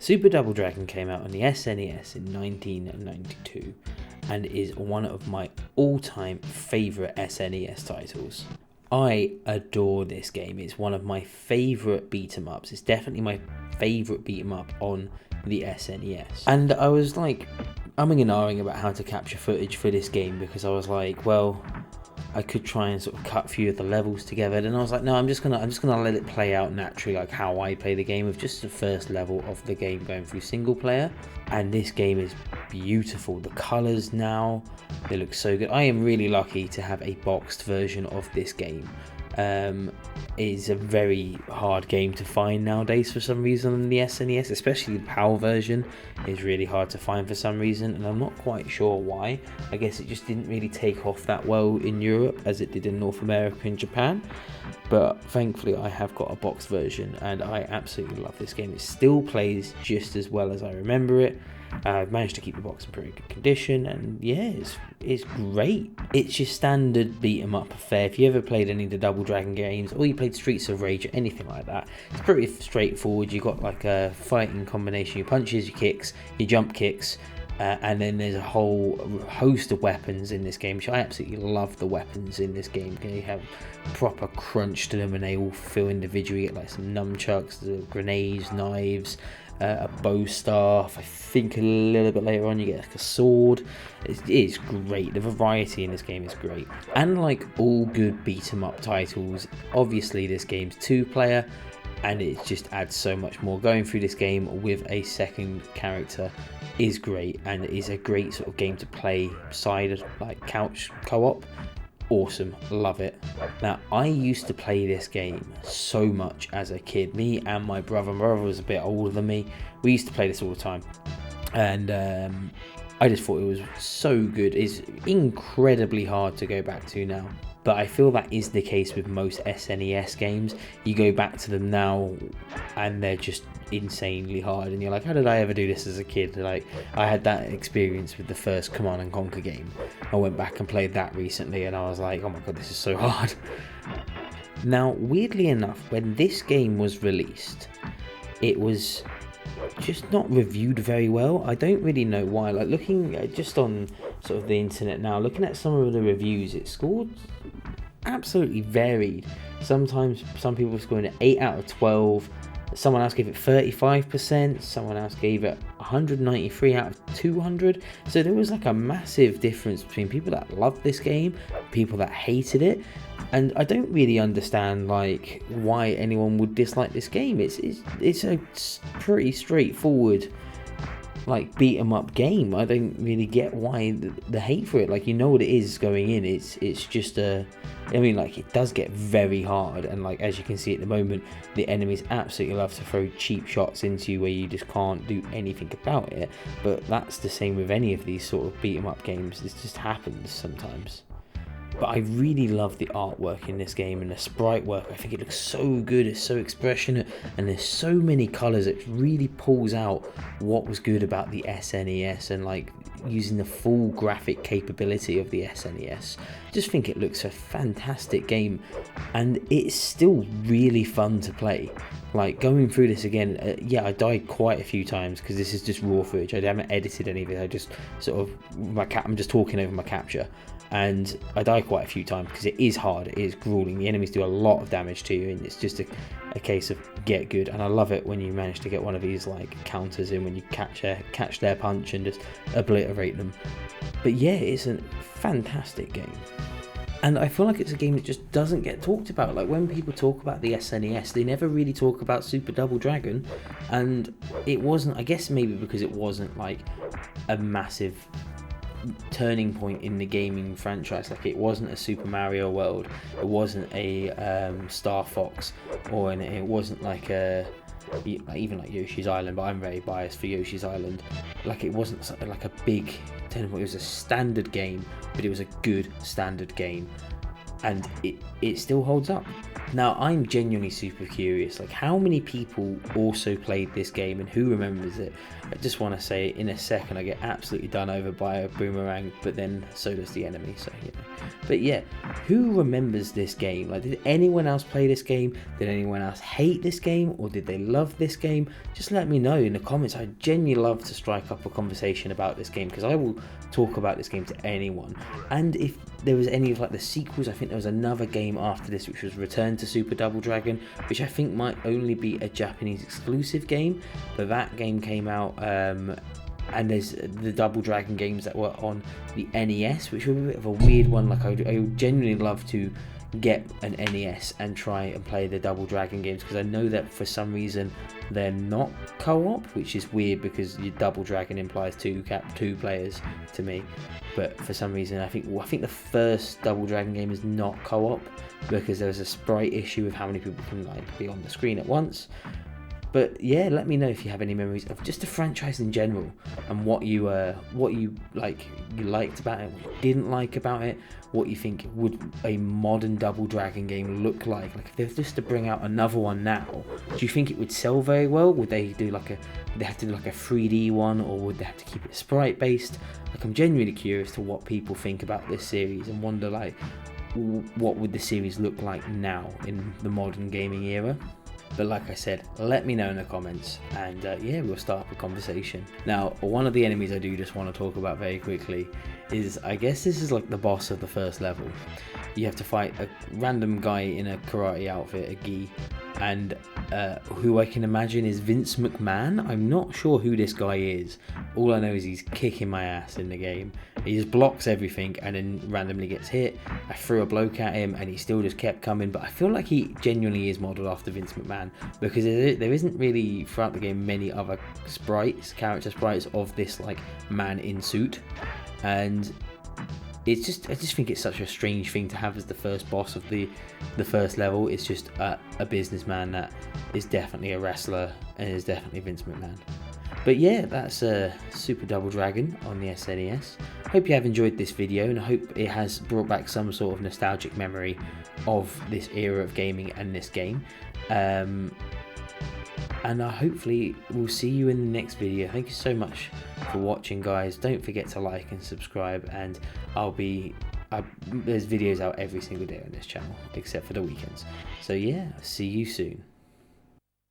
Super Double Dragon came out on the SNES in 1992 and is one of my all-time favourite SNES titles. I adore this game. It's one of my favourite beat-em-ups. It's definitely my favourite beat-em-up on the SNES. And I was like umming and ahhing about how to capture footage for this game because I was like, well, I could try and sort of cut a few of the levels together. Then I was like, no, I'm just gonna let it play out naturally, like how I play the game, with just the first level of the game going through single player. And this game is beautiful. The colours now, they look so good. I am really lucky to have a boxed version of this game. It's a very hard game to find nowadays for some reason on the SNES, especially the PAL version is really hard to find for some reason, and I'm not quite sure why. I guess it just didn't really take off that well in Europe as it did in North America and Japan, but thankfully I have got a boxed version and I absolutely love this game. It still plays just as well as I remember it. I've managed to keep the box in pretty good condition, and yeah, it's great. It's your standard beat 'em up affair. If you ever played any of the Double Dragon games, or you played Streets of Rage or anything like that, it's pretty straightforward. You got like a fighting combination: your punches, your kicks, your jump kicks, and then there's a whole host of weapons in this game, which I absolutely love. The weapons in this game, you have proper crunch to them, and they all feel individually. You get like some nunchucks, grenades, knives, a bow staff. I think a little bit later on you get like a sword. It is great. The variety in this game is great. And like all good beat 'em up titles, obviously this game's 2-player, and it just adds so much more. Going through this game with a second character is great, and it is a great sort of game to play side, like couch co-op. Awesome, love it. Now, I used to play this game so much as a kid. Me and my brother was a bit older than me. We used to play this all the time, and I just thought it was so good. It's incredibly hard to go back to now, but I feel that is the case with most SNES games. You go back to them now and they're just insanely hard, and you're like, how did I ever do this as a kid? Like, I had that experience with the first Command and Conquer game. I went back and played that recently, and I was like, oh my god, this is so hard. Now, weirdly enough, when this game was released, it was just not reviewed very well. I don't really know why. Like, looking just on sort of the internet now, looking at some of the reviews, it scored absolutely varied. Sometimes some people were scoring it 8 out of 12. Someone else gave it 35%, someone else gave it 193 out of 200. So there was like a massive difference between people that loved this game, people that hated it. And I don't really understand like why anyone would dislike this game. It's a pretty straightforward like beat 'em up game. I don't really get why the hate for it. Like, you know what it is going in. It's just I mean, like, it does get very hard, and like as you can see at the moment, the enemies absolutely love to throw cheap shots into you where you just can't do anything about it. But that's the same with any of these sort of beat 'em up games. This just happens sometimes. But I really love the artwork in this game and the sprite work. I think it looks so good, it's so expressionate, and there's so many colours. It really pulls out what was good about the SNES, and like using the full graphic capability of the SNES. I just think it looks a fantastic game, and it's still really fun to play. Like, going through this again, yeah, I died quite a few times because this is just raw footage. I haven't edited any of it. I just sort of I'm just talking over my capture. And I die quite a few times because it is hard, it is grueling. The enemies do a lot of damage to you, and it's just a case of get good. And I love it when you manage to get one of these like counters in, when you catch their punch and just obliterate them. But yeah, it's a fantastic game. And I feel like it's a game that just doesn't get talked about. Like, when people talk about the SNES, they never really talk about Super Double Dragon. And it wasn't, I guess maybe because it wasn't like a massive turning point in the gaming franchise. Like, it wasn't a Super Mario World, it wasn't a Star Fox, or it wasn't like a even like Yoshi's Island, but I'm very biased for Yoshi's Island. Like, it wasn't something like a big turning point. It was a standard game, but it was a good standard game, and it still holds up. Now, I'm genuinely super curious, like how many people also played this game and who remembers it? I just want to say in a second I get absolutely done over by a boomerang, but then so does the enemy, so you know. But yeah, who remembers this game? Like, did anyone else play this game? Did anyone else hate this game, or did they love this game? Just let me know in the comments. I genuinely love to strike up a conversation about this game, because I will talk about this game to anyone. And if there was any of like the sequels, I think there was another game after this which was Return to Super Double Dragon, which I think might only be a Japanese exclusive game, but that game came out, and there's the Double Dragon games that were on the NES, which were a bit of a weird one. Like I would genuinely love to get an NES and try and play the Double Dragon games, because I know that for some reason they're not co-op, which is weird because your Double Dragon implies two players to me. But for some reason, I think the first Double Dragon game is not co-op because there was a sprite issue with how many people can like be on the screen at once. But yeah, let me know if you have any memories of just the franchise in general, and what you liked about it, what you didn't like about it, what you think would a modern Double Dragon game look like. Like if they were just to bring out another one now, do you think it would sell very well? Would they do like a 3D one, or would they have to keep it sprite based? Like I'm genuinely curious to what people think about this series, and wonder like what would the series look like now in the modern gaming era. But like I said, let me know in the comments, and yeah, we'll start up a conversation. Now, one of the enemies I do just want to talk about very quickly is, I guess this is like the boss of the first level. You have to fight a random guy in a karate outfit, a gi, and who I can imagine is Vince McMahon. I'm not sure who this guy is. All I know is he's kicking my ass in the game. He just blocks everything and then randomly gets hit. I threw a bloke at him and he still just kept coming, but I feel like he genuinely is modelled after Vince McMahon, because there isn't really throughout the game many other character sprites of this like man in suit, and I just think it's such a strange thing to have as the first boss of the first level. It's just a businessman that is definitely a wrestler and is definitely Vince McMahon. But yeah, that's Super Double Dragon on the SNES. Hope you have enjoyed this video, and I hope it has brought back some sort of nostalgic memory of this era of gaming and this game. And hopefully we'll see you in the next video. Thank you so much for watching, guys. Don't forget to like and subscribe, and there's videos out every single day on this channel except for the weekends. So yeah, see you soon.